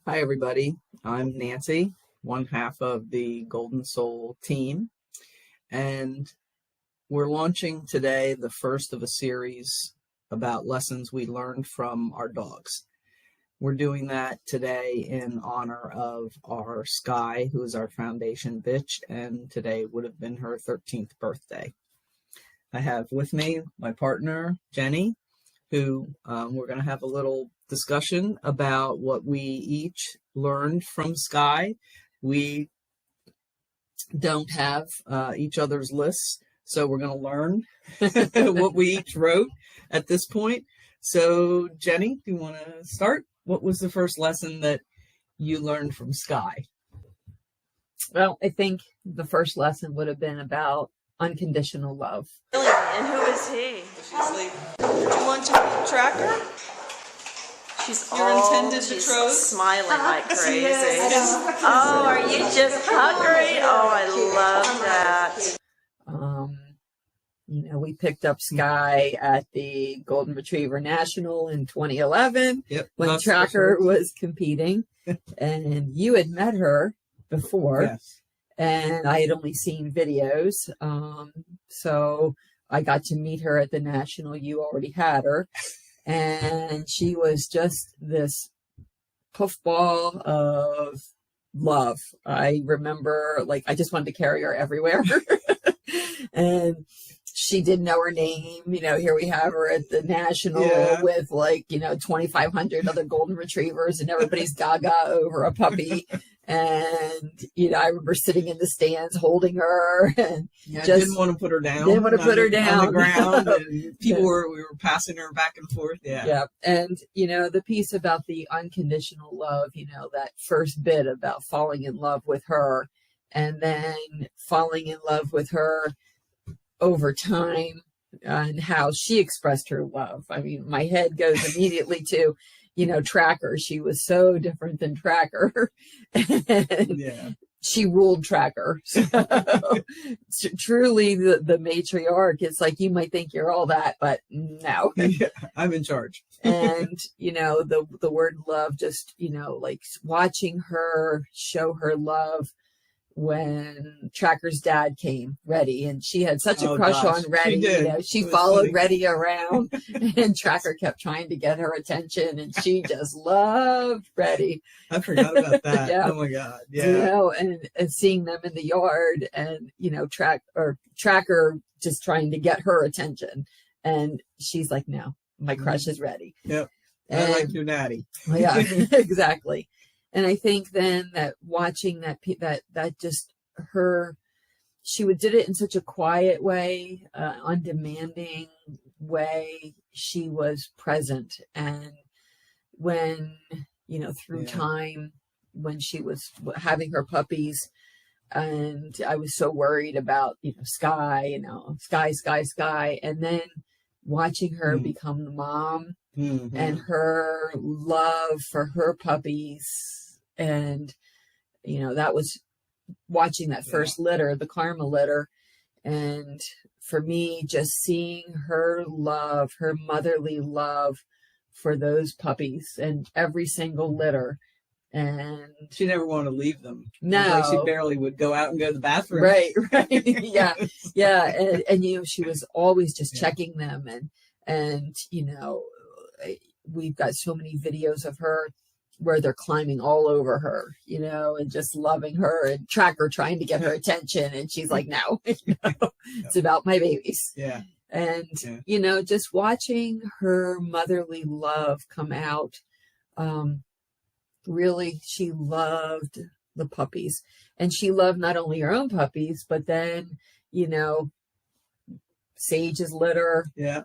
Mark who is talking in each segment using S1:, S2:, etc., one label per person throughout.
S1: Hi, everybody. I'm Nancy, one half of the Golden Soul team, and we're launching today the first of a series about lessons we learned from our dogs. We're doing that today in honor of our Skye, who is our foundation bitch, and today would have been her 13th birthday. I have with me my partner, Jenny, who we're going to have a little discussion about what we each learned from Skye. We don't have each other's lists, so we're going to learn what we each wrote at this point. So, Jenny, do you want to start? What was the first lesson that you learned from Skye?
S2: Well, I think the first lesson would have been about unconditional love.
S3: Really? And who is he?
S4: She's asleep. Do you want to track her?
S3: She's
S4: Your intended betrothed?
S3: smiling like crazy.
S4: Yes.
S3: Oh, are you just hungry? Oh, I love that.
S2: We picked up Skye at the Golden Retriever National in 2011 when Tracker was competing, and you had met her before.
S1: Yes.
S2: And I had only seen videos. So I got to meet her at the National. You already had her. And she was just this puffball of love. I remember, I just wanted to carry her everywhere. And she didn't know her name. Here we have her at the National with 2,500 other Golden Retrievers, and everybody's gaga over a puppy. And, I remember sitting in the stands holding her and
S1: Didn't want to put her down.
S2: Didn't want to put her down
S1: on the ground. And we were passing her back and forth.
S2: Yeah. And, the piece about the unconditional love, that first bit about falling in love with her and then falling in love with her over time and how she expressed her love. I mean, my head goes immediately to, Tracker. She was so different than Tracker. And she ruled Tracker. So, truly the matriarch. It's like, you might think you're all that, but no.
S1: I'm in charge.
S2: And, the word love, just, watching her show her love when Tracker's dad came, Reddy, and she had such a crush on Reddy. She followed funny. Reddy around, and Tracker kept trying to get her attention, and she just loved Reddy.
S1: I forgot about that. Oh my God. Yeah.
S2: And seeing them in the yard, and Tracker just trying to get her attention, and she's like, "No, my crush is Reddy."
S1: Yep. I like your daddy.
S2: Yeah, exactly. And I think then that watching that just her, she did it in such a quiet way, undemanding way. She was present. And when, through time, when she was having her puppies, and I was so worried about, Skye, Skye. And then watching her become the mom. Mm-hmm. And her love for her puppies, and that was watching that first litter, the Karma litter, and for me, just seeing her love, her motherly love for those puppies and every single litter. And
S1: she never wanted to leave them.
S2: No,
S1: she barely would go out and go to the bathroom.
S2: Right. Yeah. And she was always just checking them, and we've got so many videos of her where they're climbing all over her, and just loving her, and Tracker trying to get her attention. And she's like, no, it's about my babies.
S1: Yeah.
S2: And, just watching her motherly love come out. Really, she loved the puppies, and she loved not only her own puppies, but then, Sage's litter.
S1: Yeah.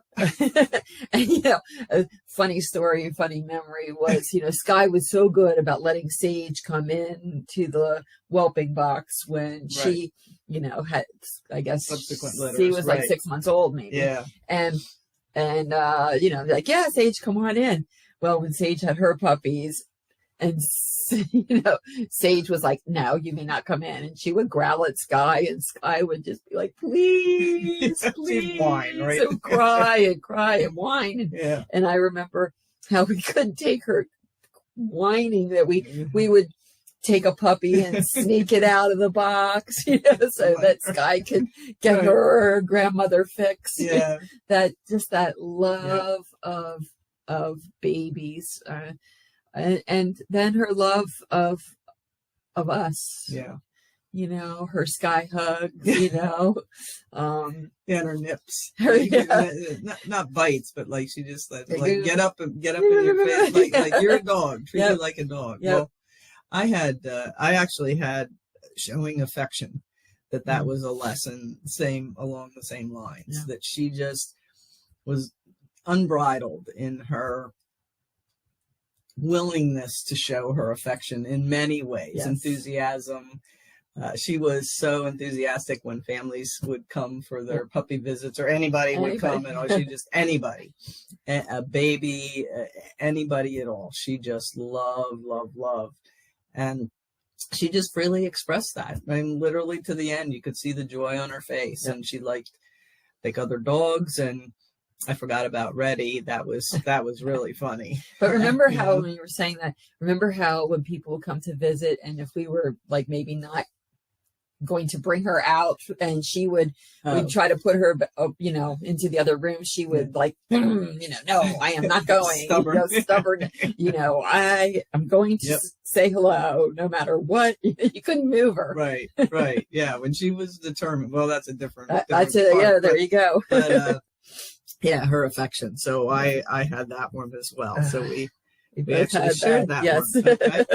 S2: And, a funny story, funny memory was, Skye was so good about letting Sage come in to the whelping box when she, had, I guess,
S1: subsequent litters.
S2: She was like 6 months old, maybe.
S1: Yeah.
S2: And like, yeah, Sage, come on in. Well, when Sage had her puppies, and Sage was like, no, you may not come in. And she would growl at Skye, and Skye would just be like, please,
S1: She'd whine, right?
S2: So cry and whine. And I remember how we couldn't take her whining that we would take a puppy and sneak it out of the box, so that Skye could get her grandmother fix.
S1: Yeah.
S2: that love of babies, and then her love of us.
S1: Yeah.
S2: Her Skye hugs.
S1: And her nips.
S2: Yeah.
S1: Not bites, but like she just like get up in your face, like you're a dog. Treat you like a dog.
S2: Yep.
S1: Well, I actually had showing affection. That was a lesson, along the same lines.
S2: Yeah.
S1: That she just was unbridled in her willingness to show her affection in many ways.
S2: Yes.
S1: Enthusiasm. She was so enthusiastic when families would come for their puppy visits, or anybody would come, and she just anybody, a baby, anybody at all. She just loved, and she just freely expressed that. I mean, literally to the end, you could see the joy on her face, and she liked other dogs, and I forgot about Reddy. That was really funny.
S2: But remember how when you were saying that, remember how when people would come to visit, and if we were like maybe not going to bring her out, and she would we'd try to put her into the other room, she would like no, I am not going. Stubborn. I am going to say hello no matter what. You couldn't move her.
S1: Right. Yeah, when she was determined. Well, that's a different
S2: that's it. Part, yeah, there you go.
S1: But, her affection. So I had that one as well. So we actually shared that one. Okay.